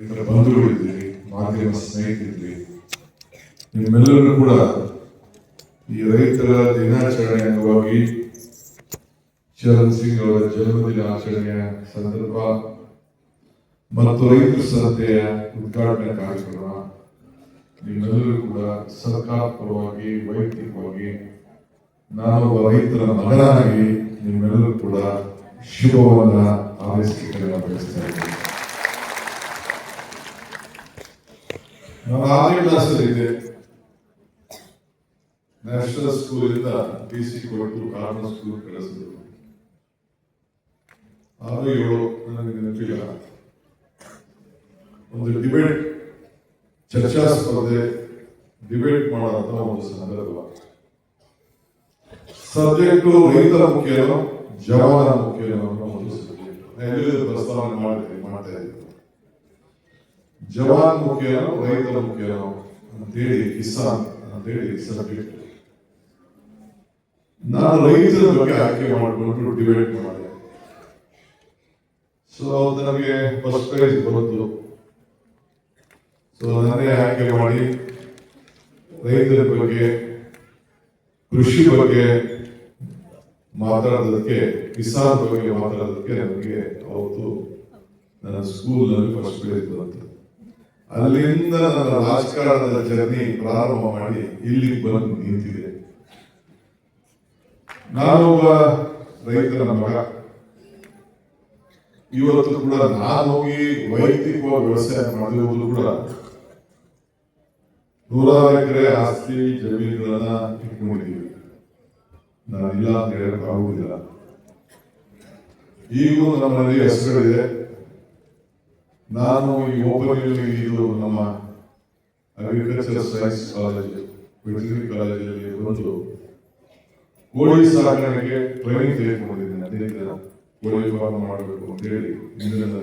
ಇದರ ಬಂಧುಗಳಿದ್ದೀರಿ, ಮಾಧ್ಯಮ ಸ್ನೇಹಿತರಿದ್ದೀರಿ, ನಿಮ್ಮೆಲ್ಲರೂ ಕೂಡ ಈ ರೈತರ ದಿನಾಚರಣೆ ಅಂಗವಾಗಿ ಚರಣ್ ಸಿಂಗ್ ಅವರ ಜನ್ಮದಿನಾಚರಣೆಯ ಸಂದರ್ಭ ಮತ್ತು ರೈತರ ಸಂತೆಯ ಉದ್ಘಾಟನಾ ಕಾರ್ಯಕ್ರಮ ನಿಮ್ಮೆಲ್ಲರೂ ಕೂಡ ಸರ್ಕಾರ ಪರವಾಗಿ ವೈಯಕ್ತಿಕವಾಗಿ ನಾನೊಬ್ಬ ರೈತರ ಮಗನಾಗಿ ನಿಮ್ಮೆಲ್ಲರೂ ಕೂಡ ಶುಭವನ್ನ ಹಾರೈಸಲಿಕ್ಕೆ ಬಯಸ್ತಾ ಇದ್ದೇನೆ. ನಾನು 6ನೇ ಕ್ಲಾಸಲ್ಲಿದ್ದೆ. ನ್ಯಾಷನಲ್ ಸ್ಕೂಲಿಂದ BC ಕೊಟ್ಟು ಕಾನೂನು ಸ್ಕೂಲ್ ಕಳಿಸಿದ್ರು. 6, 7 ನನಗೆ ನೆನಪಿಲ್ಲ. ಒಂದು ಡಿಬೇಟ್ ಚರ್ಚಾ ಸ್ಪರ್ಧೆ ಡಿಬೇಟ್ ಮಾಡುವಂತ ಒಂದು ಸಂದರ್ಭ. ಸಬ್ಜೆಕ್ಟು ರೈತರ ಮುಖ್ಯನೋ ಜವಾನ ಮುಖ್ಯನೋ ಅನ್ನೋ ಒಂದು ಸಬ್ಜೆಕ್ಟ್ ಪ್ರಸ್ತಾವನೆ ಮಾಡ್ತಾ ಇದ್ರು. ಜವಾನ್ ಮುಖ್ಯನೋ ರೈತರ ಮುಖ್ಯನೋ ಅಂತೇಳಿ ಕಿಸಾನ್ ಅಂತೇಳಿ ಸಬ್ಜೆಕ್ಟ್. ನಾನು ರೈತರ ಬಗ್ಗೆ ಆಯ್ಕೆ ಮಾಡಿಕೊಂಡು ಡಿಬೇಟ್ ಮಾಡಿದೆ. ಸೊ ನಮಗೆ ಫಸ್ಟ್ ಪ್ರೈಸ್ ಬಂತು. ಸೊ ನನ್ನೇ ಆಯ್ಕೆ ಮಾಡಿ ರೈತರ ಬಗ್ಗೆ ಕೃಷಿ ಬಗ್ಗೆ ಮಾತಾಡೋದಕ್ಕೆ ಕಿಸಾನ್ ಬಗ್ಗೆ ಮಾತಾಡೋದಕ್ಕೆ ನನಗೆ ಅವತ್ತು ನನ್ನ ಸ್ಕೂಲ್ನಲ್ಲಿ ಫಸ್ಟ್ ಪ್ರೈಸ್ ಬಂತು. ಅಲ್ಲಿಂದ ನನ್ನ ರಾಜಕಾರಣದ ಜರ್ನಿ ಪ್ರಾರಂಭ ಮಾಡಿ ಇಲ್ಲಿಗೆ ಬಂದು ನಿಂತಿದೆ. ನಾನೊಬ್ಬ ರೈತರ ಮಗ. ಇವತ್ತು ಕೂಡ ನಾನು ಹೋಗಿ ವೈಯಕ್ತಿಕವಾಗಿ ವ್ಯವಸಾಯ ಮಾಡುವುದು ಕೂಡ 100 ಎಕರೆ ಆಸ್ತಿ ಜಮೀನುಗಳನ್ನ ಇಟ್ಕೊಂಡಿದ್ದೀವಿ. ನಾನಿಲ್ಲ ಅಂತ ಹೇಳಕ್ ಆಗುವುದಿಲ್ಲ. ಈಗೂ ನಮ್ಮಲ್ಲಿ ಹೆಸರುಗಳಿದೆ. ನಾನು ಈ ಓಪನ್ ಇದು ನಮ್ಮ ಅಗ್ರಿಕಲ್ಚರ್ ಸೈನ್ಸ್ ಕಾಲೇಜ್ ವೆಟರ್ನರಿ ಕಾಲೇಜಲ್ಲಿ ಒಂದು ಕೋಳಿ ಸಾಕಾಣಿಕೆ ಟ್ರೈನಿಂಗ್ ತೆಗೆದುಕೊಂಡಿದ್ದೀನಿ. ಅದೇ ಕೋಳಿ ಫಾರ್ಮ್ ಮಾಡಬೇಕು ಅಂತ ಹೇಳಿ ಇಂದಿನಿಂದ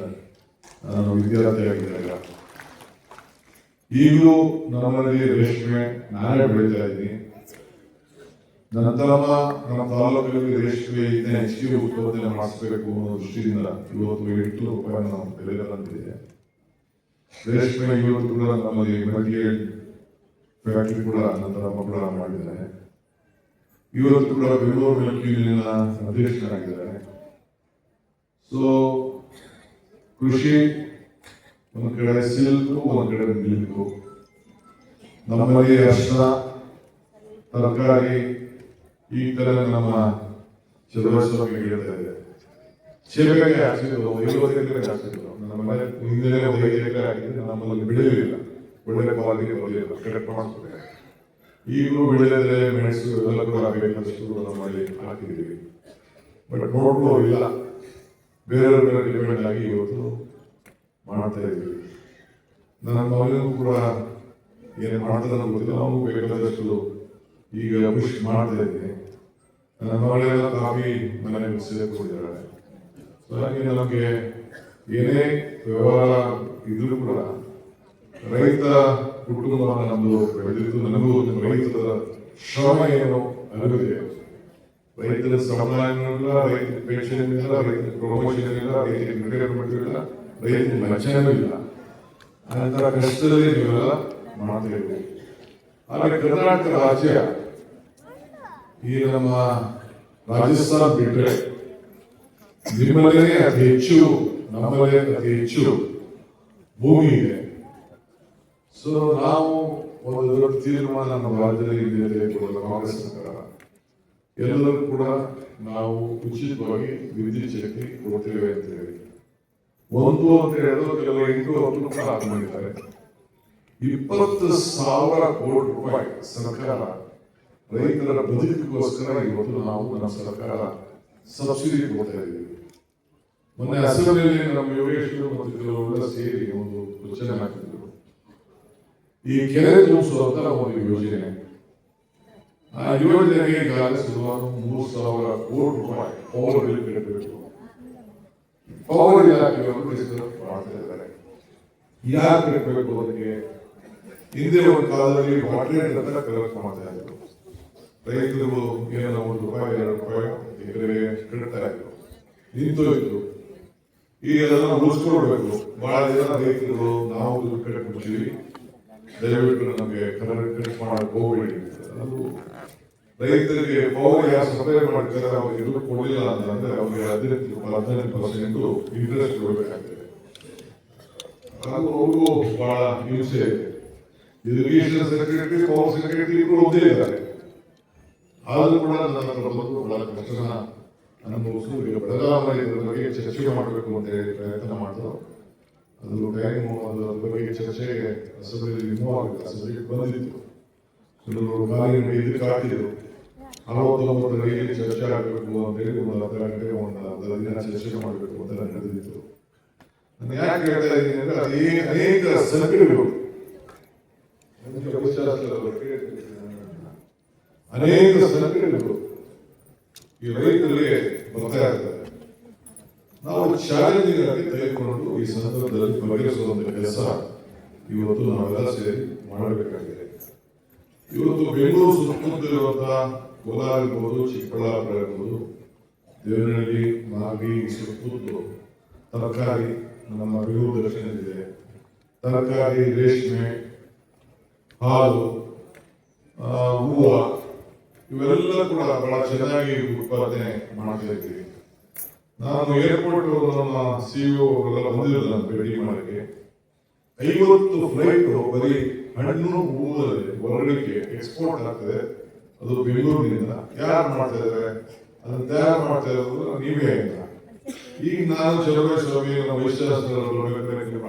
ನಾನು ವಿದ್ಯಾರ್ಥಿಯಾಗಿದ್ದಾಗ. ಈಗಲೂ ನಮ್ಮಲ್ಲಿ ರೇಷ್ಮೆ ನಾನೇ ಬೆಳೀತಾ ಇದ್ದೀನಿ. ನಂತರ ನಮ್ಮ ತಾಲೂಕಿನಲ್ಲಿ ರೇಷ್ಮೆ ಹೆಚ್ಚಿಗೆ ಉತ್ಪಾದನೆ ಮಾಡಿಸಬೇಕು ಅನ್ನೋ ದೃಷ್ಟಿಯಿಂದ ಇವತ್ತು 8 ರೂಪಾಯಿ ನಾವು ಬೆಲೆ ಬಂದಿದೆ. ರೇಷ್ಮೆ ಇವತ್ತು ಕೂಡ ನಮ್ಮಲ್ಲಿ ಮಲ್ಟಿಯಲ್ ಫ್ಯಾಕ್ಟರಿ ಕೂಡ ನಂತರ ಕೂಡ ಮಾಡಿದ್ದಾರೆ. ಇವತ್ತು ಕೂಡ ಬೆಂಗಳೂರು ಮಿಲ್ಕ್ ಯೂನಿಯನ್ ಅಧ್ಯಕ್ಷರಾಗಿದ್ದಾರೆ. ಸೊ ಕೃಷಿ ಒಂದು ಕಡೆ ಸಿಲ್ಕು, ಒಂದು ಕಡೆ ಮಿಲ್ಕು. ನಮ್ಮಲ್ಲಿ ಅರಿಶಿನ, ತರಕಾರಿ ಈ ತರ ನಮ್ಮ ಚಲುವಳಿಕೆ ಹೇಳ್ತಾ ಇದೆ. ಚೇಪೆಗೆ ಹಾಕ್ಸಿದ್ರು 50 ಎಕರೆ ಹಾಕ್ಸಿದ್ರು. ನಮ್ಮ ಮನೆ ಹಿಂದೆ 5 ಎಕರೆ ಹಾಕಿದ್ರೆ ನಮ್ಮಲ್ಲಿ ಬೆಳೆಯಲಿಲ್ಲ. ಒಳ್ಳೆ ಕ್ವಾಲಿಟಿ ಬರಲಿಲ್ಲ. ಕರೆಕ್ಟ್ ಮಾಡಿಸ್ಬೇಕು. ಈಗಲೂ ಬೆಳೆದ್ರೆ ಮೆಣಸು ಎಲ್ಲ ಕೂಡ ಬೇಕಷ್ಟು ನಮ್ಮಲ್ಲಿ ಹಾಕಿದ್ದೀವಿ. ಬಟ್ ನೋಡ್ಕೋ ಇಲ್ಲ, ಬೇರೆಯವರ ಡಿಪೆಂಡ್ ಆಗಿ ಇವತ್ತು ಮಾಡ್ತಾ ಇದ್ದೀವಿ. ನನ್ನ ಮಗನೂ ಕೂಡ ಏನು ಮಾಡ್ತಾರೆ ಗೊತ್ತಿಲ್ಲ. ಅವನು ಬೇಕಾದಷ್ಟು ಈಗ ಪುಷ್ ಮಾಡ್ತಾ ಇದ್ದೀನಿ. ನನ್ನ ಮಗಳೆಲ್ಲ ಕಾಫಿ ಮನೆಗೆ ಸೇರಿಕೊಂಡಿದ್ದಾರೆ. ಹಾಗೆ ನಮಗೆ ಏನೇ ವ್ಯವಹಾರ ಇದ್ರೂ ಕೂಡ ರೈತ ಕುಟುಂಬ ನಮ್ಮದು ಬೆಳೆದಿದ್ದು. ನನಗೂ ರೈತರ ಶ್ರಮ ಏನು ಅರಿವಿದೆ. ರೈತರ ಶ್ರಮನಿಲ್ಲ, ರೈತರ ಪೆನ್ಷನ್ ಇಲ್ಲ, ರೈತರ ಪ್ರಮೋಷನ್ ಇಲ್ಲ, ರೈತರ ರಿಟೈರ್ಮೆಂಟ್ ಇಲ್ಲ, ರೈತರ ಮಚ್ಚನೂ ಇಲ್ಲ. ಅಂತರ ಕಷ್ಟದಲ್ಲಿ ನೀವೆಲ್ಲ ಮಾಡ್ತಾ ಇದ್ದೀವಿ. ಆದರೆ ಕರ್ನಾಟಕ ರಾಜ್ಯ ಈ ನಮ್ಮ ರಾಜಸ್ಥಾನ ಬಿಟ್ಟರೆ ನಿಮ್ಮಲ್ಲೇ ಅತಿ ಹೆಚ್ಚು, ನಮ್ಮಲ್ಲೇ ಅತಿ ಹೆಚ್ಚು ಭೂಮಿ ಇದೆ. ಸೊ ನಾವು ಒಂದು ದೊಡ್ಡ ತೀರ್ಮಾನ ನಮ್ಮ ರಾಜ್ಯದಲ್ಲಿ ತೆಗೆದುಕೊಳ್ಳಲು ಕಾಂಗ್ರೆಸ್ ಸರ್ಕಾರ ಎಲ್ಲರೂ ಕೂಡ ನಾವು ಉಚಿತವಾಗಿ ವಿದ್ಯುತ್ ಶಕ್ತಿ ಕೊಡ್ತೇವೆ ಅಂತ ಹೇಳಿ ಒಂದು ಅಂತ ಹೇಳಿದ್ರು. ಕೆಲವರು 8 ಕೂಡ ಹಾಕೊಂಡಿದ್ದಾರೆ. 20,000 ಕೋಟಿ ರೂಪಾಯಿ ಸರ್ಕಾರ ರೈತರ ಬದುಕಿಗೋಸ್ಕರ ಇವತ್ತು ನಾವು ನಮ್ಮ ಸರ್ಕಾರ ಸಬ್ಸಿಡಿ ಕೊಡ್ತಾ ಇದ್ದೀವಿ. ಮೊನ್ನೆ ಅಸೆಂಬ್ಲಿಯಲ್ಲಿ ನಮ್ಮ ಯೋಗೇಶ್ವರ ಮತ್ತು ಕೆಲವರೆಲ್ಲ ಸೇರಿ ಒಂದು ಯೋಚನೆ ಹಾಕಿದ್ರು. ಈ ಕೆರೆ ತುಂಬಿಸುವಂತ ಒಂದು ಯೋಜನೆ. ಆ ಯೋಜನೆಗೆ ಈಗಾಗಲೇ ಸುಮಾರು 3,000 ಕೋಟಿ ರೂಪಾಯಿ ಪವರ್ ಬಿಲ್ ಕಟ್ಟಬೇಕು. ಪವರ್ ಇಲಾಖೆಯನ್ನು ಮಾಡ್ತಾ ಇದ್ದಾರೆ. ಯಾಕೆ ಕಟ್ಟಬೇಕು ಅದಕ್ಕೆ? ಹಿಂದೆ ಒಂದು ಕಾಲದಲ್ಲಿ ವಾಟರ್ ಅಂತ ಕಲೆಕ್ಟ್ ಮಾಡ್ತಾ ಇದ್ರು. ರೈತರು ಏನೋ 1 ರೂಪಾಯಿ 2 ರೂಪಾಯಿ ಎಕರೆಗೆ ಕಟ್ತಾ ಇದ್ರು. ನಿಂತೋಯ್ತು. ಈಗ ಅದನ್ನ ಉಳಿಸ್ಕೊಡ್ಬೇಕು. ಬಹಳ ಜನ ರೈತರು ನಾವು ದುಡ್ಡು ಕಟ್ಬಿಡ್ತೀವಿ, ದಯವಿಟ್ಟು ನಮಗೆ ಕಟ್ ಮಾಡಕ್ ಹೋಗ್ಬೇಡಿ. ಅದು ರೈತರಿಗೆ ಪವರ್ ಯಾರು ಸಪ್ಲೈ ಮಾಡ್ತಾರೆ ಅವ್ರಿಗೆ ದುಡ್ಡು ಕೊಡಲಿಲ್ಲ ಅಂತಂದ್ರೆ ಅವ್ರಿಗೆ 15% ಇಂಟ್ರೆಸ್ಟ್ ಕೊಡಬೇಕಾಗ್ತದೆ. ಅದು ಅವ್ರಿಗೂ ಬಹಳ ಹಿಂಸೆ ಇದೆ. ಇರಿಗೇಷನ್ ಸೆಕ್ರೆಟರಿ, ಪವರ್ ಸೆಕ್ರೆಟರಿ ಇಬ್ಬರು ಒಂದೇ ಇದ್ದಾರೆ. ಆದ್ರೂ ಕೂಡ ನನ್ನ ಬದುಕು ಬಹಳ ಕಷ್ಟನ ಅನುಭವಿಸು. ಈಗ ಬೆಳಗಾವಿ ಇದರ ಬಗ್ಗೆ ಚರ್ಚೆ ಮಾಡಬೇಕು ಅಂತ ಹೇಳಿ ಪ್ರಯತ್ನ ಮಾಡಿದ್ರು. ಅದು ಟೈಮ್ ಅದರ ಬಗ್ಗೆ ಚರ್ಚೆಗೆ ಅಸೆಂಬ್ಲಿಯಲ್ಲಿ ಮೂವ್ ಆಗುತ್ತೆ. ಅಸೆಂಬ್ಲಿಗೆ ಬಂದಿತ್ತು, ಕೆಲವರು ಕಾಲಿನ ಇದಕ್ಕೆ ಹಾಕಿದ್ರು. 69 ಚರ್ಚೆ ಆಗಬೇಕು ಅಂತ ಹೇಳಿ ಒಂದು ಅರ್ಧ ಗಂಟೆ ಒಂದು ದಿನ ಚರ್ಚೆ ಮಾಡಬೇಕು ಅಂತ ನಡೆದಿತ್ತು. ನಾನು ಯಾಕೆ ಹೇಳ್ತಾ ಇದ್ದೀನಿ ಅಂದ್ರೆ ಅನೇಕ ಸಂಕಟಗಳು, ಅನೇಕ ಸಂಕಟಗಳು ಈ ರೈತರಿಗೆ ಬರ್ತಾ ಇರ್ತದೆ. ನಾವು ಚಾಲೆಂಜಿಂಗ್ ಆಗಿ ತೆಗೆದುಕೊಂಡು ಈ ಸಂದರ್ಭದಲ್ಲಿ ಬಗೆಹರಿಸುವಂತ ಕೆಲಸ ಇವತ್ತು ನಾವೆಲ್ಲ ಸೇರಿ ಮಾಡಬೇಕಾಗಿದೆ. ಇವತ್ತು ಬೆಂಗಳೂರು ಸುತ್ತಮುತ್ತಲಿರುವಂತಹ ಕೋಲಾರ ಇರ್ಬೋದು, ಚಿಕ್ಕಬಳ್ಳಾಪುರ ಇರ್ಬೋದು, ದೇವನಹಳ್ಳಿ, ಮಾಗಡಿ ಸುತ್ತಮುತ್ತಲು ತರಕಾರಿ, ನಮ್ಮ ಬೆಂಗಳೂರು ದಕ್ಷಿಣದಲ್ಲಿದೆ ತರಕಾರಿ, ರೇಷ್ಮೆ, ಹಾಲು, ಹೂವು, ಇವೆಲ್ಲ ಕೂಡ ಬಹಳ ಚೆನ್ನಾಗಿ ಉತ್ಪಾದನೆ ಮಾಡ್ತಾ ಇದ್ದೀವಿ. ನಾನು ಏರ್ಪೋರ್ಟ್ ನಮ್ಮ ಸಿಇಒ ಅವರೆಲ್ಲ ಬಂದಿರಲಿಲ್ಲ ನಾನು ಭೇಟಿ ಮಾಡಕ್ಕೆ. 50 ಫ್ಲೈಟ್ ಬರೀ ಹಣ್ಣು ಹೂವಲ್ಲಿ ಹೊರಗಡೆಗೆ ಎಕ್ಸ್ಪೋರ್ಟ್ ಆಗ್ತದೆ. ಅದು ಬೆಂಗಳೂರಿನಿಂದ. ಯಾರು ಮಾಡ್ತಾ ಇದ್ದಾರೆ? ಅದನ್ನು ತಯಾರು ಮಾಡ್ತಾ ಇರೋದು ನೀವೇ ಅಂತ. ಈಗ ನಾನು ಚಲುವಸ್ವಾಮಿ ವೈಸ್ ಚಾನ್ಸಲರ್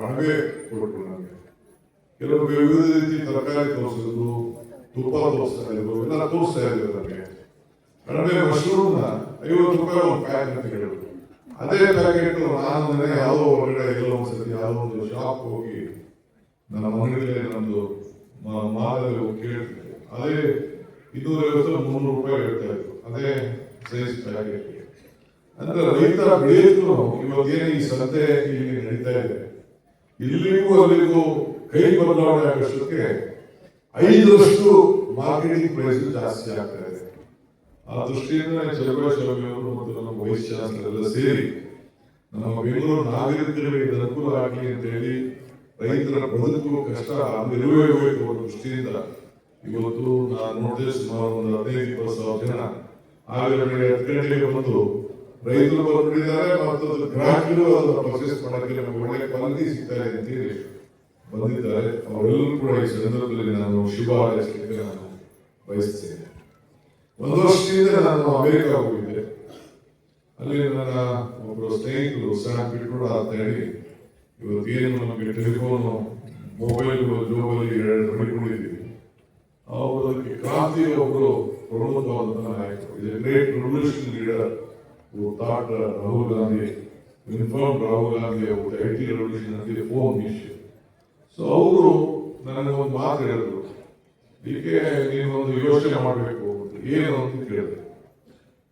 ಹಣವೇ ಕೊಟ್ಟರು ನನಗೆ. ಕೆಲವರು ವಿವಿಧ ರೀತಿ ತರಕಾರಿ ತೋರಿಸಿದ್ರು, ತುಪ್ಪ ತೋರಿಸ್ತಾ ಇದ್ರು, ಎಲ್ಲ ತೋರಿಸ್ತಾ ಇದ್ರು ನನಗೆ. ಕಡಿಮೆ ಮಶ್ರೂಮ್ನ 50 ರೂಪಾಯಿ ಒಂದು ಪ್ಯಾಕ್ ಅಂತ ಹೇಳಿದ್ರು. ಅದೇ ಪ್ಯಾಕೆಟ್ ನಾನು ಯಾವುದೋ ಹೊರಗಡೆ ಎಲ್ಲ ಒಂದ್ಸತಿ ಯಾವುದೋ ಒಂದು ಶಾಪ್ ಹೋಗಿ ನನ್ನ ಅಂಗಡಿಯಲ್ಲಿ ನಂದು ಮಾಲಲ್ಲಿ ಹೋಗಿ ಕೇಳ್ತಿದ್ದೆ. ಅದೇ 250-300 ರೂಪಾಯಿ ಹೇಳ್ತಾ ಇದ್ರು, ಅದೇ ಸೈಜ್ ಪ್ಯಾಕೆಟ್. ಅಂದ್ರೆ ರೈತ ಬೆಳೆಯುತ್ತೂ ಇವತ್ತೇನು ಈ ಸಂತೆ ಇಲ್ಲಿ ನಡೀತಾ ಇದೆ, ಇಲ್ಲಿಗೂ ಅಲ್ಲಿಗೂ ಕೈ ಬದಲಾವಣೆ ಆಗೋಷ್ಟಕ್ಕೆ 5ರಷ್ಟು ಮಾರ್ಕೆಟಿಂಗ್ ಪ್ರೈಸ್ ಜಾಸ್ತಿ ಆಗ್ತಾ ಇದೆ. ಆ ದೃಷ್ಟಿಯಿಂದ ಚಲುವಸ್ವಾಮಿ ಅವರು ಮತ್ತು ನಮ್ಮ ವೈಸ್ ಚಾನ್ಸಲರ್ ಎಲ್ಲ ಸೇರಿ ನಮ್ಮ ಬೆಂಗಳೂರು ನಾಗರಿಕರಿಗೆ ಅನುಕೂಲ ಆಗಲಿ ಅಂತ ಹೇಳಿ ರೈತರ ಬದುಕು ಕಷ್ಟ ಇರಬೇಕು ಅನ್ನೋ ದೃಷ್ಟಿಯಿಂದ ಇವತ್ತು ನಾನು ನೋಡಿದೆ ಸುಮಾರು ಒಂದು 15-20 ಸಾವಿರ ಜನ ಆಗಲೇ 10 ಗಂಟೆಗೆ ಬಂದು ರೈತರು ಬಂದಿದ್ದಾರೆ ಮತ್ತು ಗ್ರಾಹಕರು ಅದನ್ನು ಪರ್ಚೇಸ್ ಮಾಡೋಕ್ಕೆ ನಮಗೆ ಒಳ್ಳೆ ಕ್ವಾಲಿಟಿ ಸಿಗ್ತಾ ಇದೆ ಅಂತೇಳಿ ಬಂದಿದ್ದಾರೆ. ಅವರೆಲ್ಲರೂ ಕೂಡ ಈ ಸಂದರ್ಭದಲ್ಲಿ ನಾನು ಶುಭ ಹಾರೈಸಲಿಕ್ಕೆ ನಾನು ಬಯಸ್ತೇನೆ. ಒಂದು ವರ್ಷದಿಂದ ನಾನು ಅಮೆರಿಕ ಹೋಗಿದ್ದೆ. ಅಲ್ಲಿ ನನ್ನ ಒಬ್ಬರು ಸ್ನೇಹಿತರು ಸ್ಯಾಮ್ ಪಿಟ್ರೋಡ ಅಂತ ಹೇಳಿ ಇವತ್ತೇನು ನಮಗೆ ಟೆಲಿಫೋನು, ಮೊಬೈಲ್, ಜೋಬಲ್ಲಿ ಮಾಡಿಕೊಂಡಿದ್ದೀವಿ. ಅವರಿಗೆ ಕ್ರಾಂತಿ ಒಬ್ಬರು ಪ್ರಮುಖವಾದಂತಹ ನಾಯಕರು. ಇದು great revolution leader who thought Rahul Gandhi, informed Rahul Gandhi about the IT revolution and the phone issue. So ಅವರು ನನಗೆ ಒಂದು ಮಾತು ಹೇಳಿದ್ರು, ಹೀಗೆ ನೀನು ಒಂದು ಯೋಚನೆ ಮಾಡಬೇಕು. ಏನು ಅಂತ ಕೇಳಿದೆ.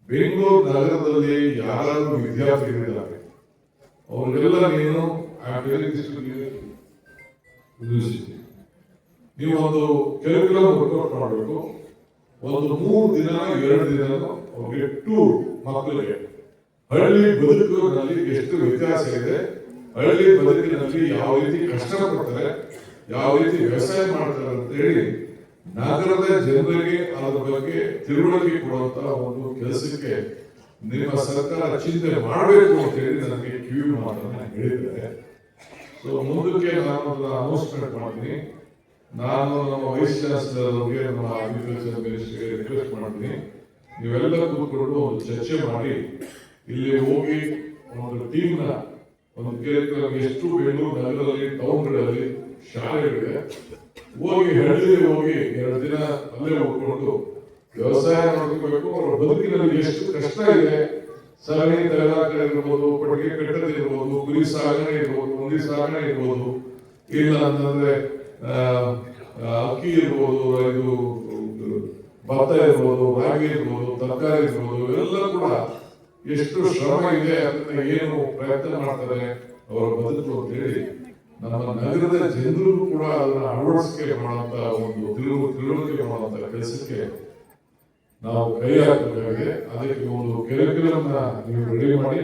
ಬೆಂಗಳೂರು ನಗರದಲ್ಲಿ ಯಾರಾದ್ರೂ ವಿದ್ಯಾರ್ಥಿಗಳಿದ್ದಾರೆ ಅವರಿಗೆಲ್ಲ ನೀನು ನೀವು ಒಂದು ಕೆಲವು ವರ್ಕೌಟ್ ಮಾಡಬೇಕು. ಒಂದು 3 ದಿನ 2 ದಿನ ಅವ್ರಿಗೆ ಟೂರ್, ಮಕ್ಕಳಿಗೆ ಹಳ್ಳಿ ಬದುಕಿನಲ್ಲಿ ಎಷ್ಟು ವ್ಯತ್ಯಾಸ ಇದೆ, ಹಳ್ಳಿ ಬದುಕಿನಲ್ಲಿ ಯಾವ ರೀತಿ ಕಷ್ಟಪಡ್ತಾರೆ, ಯಾವ ರೀತಿ ವ್ಯವಸಾಯ ಮಾಡ್ತಾರೆ ಅಂತ ಹೇಳಿ ನಗರದ ಜನರಿಗೆ ಅದರ ಬಗ್ಗೆ ತಿಳುವಳಿಕೆ ಕೊಡುವಂತಹ ಒಂದು ಕೆಲಸಕ್ಕೆ ನಿಮ್ಮ ಸರ್ಕಾರ ಚಿಂತನೆ ಮಾಡಬೇಕು ಅಂತ ಹೇಳಿ ನನಗೆ ಕಿವಿ ಮಾತನ್ನ ಹೇಳಿದ್ದಾರೆ. ಸೊ ಮುಂದಕ್ಕೆ ನಾನು ಅನೌನ್ಸ್ಮೆಂಟ್ ಮಾಡ್ತೀನಿ. ನಾನು ನಮ್ಮ ವೈಸ್ ಚಾನ್ಸಲರ್ ಅವರಿಗೆ, ನಮ್ಮ ಅಗ್ರಿಕಲ್ಚರ್ ಮಿನಿಸ್ಟರ್ಗೆ ರಿಕ್ವೆಸ್ಟ್ ಮಾಡ್ತೀನಿ, ನೀವೆಲ್ಲ ಕೂತ್ಕೊಂಡು ಒಂದು ಚರ್ಚೆ ಮಾಡಿ ಇಲ್ಲಿ ಹೋಗಿ ಒಂದು ಟೀಮ್ನ ಒಂದು ಎಷ್ಟು ಬೆಂಗಳೂರು ನಗರದಲ್ಲಿ ಟೌನ್ಗಳಲ್ಲಿ ಶಾಲೆಗಳಿದೆ ಹೋಗಿ ಹಳ್ಳಿಯಲ್ಲಿ ಹೋಗಿ 2 ದಿನ ಅಲ್ಲೇ ಹೋಗ್ಕೊಂಡು ವ್ಯವಸಾಯ ನೋಡ್ಕೋಬೇಕು. ಅವರ ಬದುಕಿನಲ್ಲಿ ಎಷ್ಟು ಕಷ್ಟ ಇದೆ, ಸಗಣಿ ತಗಲಾಕ ಇರ್ಬೋದು, ಕೊಟ್ಟಿಗೆ ಕಟ್ಟದಿರ್ಬೋದು, ಕುರಿ ಸಾಗಣೆ ಇರ್ಬೋದು, ಮಂದಿ ಸಾಗಣೆ ಇರ್ಬೋದು, ಇಲ್ಲ ಅಂತಂದ್ರೆ ಅಕ್ಕಿ ಇರ್ಬೋದು, ಇದು ಭತ್ತ ಇರ್ಬೋದು, ರಾಗಿ ಇರ್ಬೋದು, ತರಕಾರಿ ಇರ್ಬೋದು, ಇವೆಲ್ಲ ಕೂಡ ಎಷ್ಟು ಶ್ರಮ ಇದೆ, ಅದನ್ನ ಏನು ಪ್ರಯತ್ನ ಮಾಡ್ತಾರೆ ಅವರ ಬದುಕು ಅಂತ ಹೇಳಿ ನಮ್ಮ ನಗರದ ಜನರು ಕೂಡ ಅದನ್ನ ಅಳವಡಿಕೆ ಮಾಡುವಂತ ಒಂದು ತಿಳುವಳಿಕೆ ಮಾಡುವಂತ ಕೆಲಸಕ್ಕೆ ನಾವು ಕೈ ಹಾಕಬೇಕಾಗಿದೆ. ಅದಕ್ಕೆ ಒಂದು ಕೆಲವನ್ನ ನೀವು ರೆಡಿ ಮಾಡಿ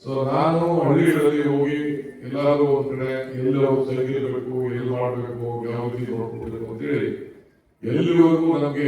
ಸೊ ನಾನು ಹಳ್ಳಿಗಳಲ್ಲಿ ಹೋಗಿ ಎಲ್ಲಾದ್ರೂ ಒಂದ್ ಕಡೆ ಎಲ್ಲಿ ತೆಗಿಬೇಕು ಎಲ್ಲಿ ಮಾಡಬೇಕು ಯಾವ ರೀತಿ ನೋಡ್ಕೊಳ್ಬೇಕು ಅಂತ ಹೇಳಿ ಎಲ್ಲಿವರೆಗೂ ನಮಗೆ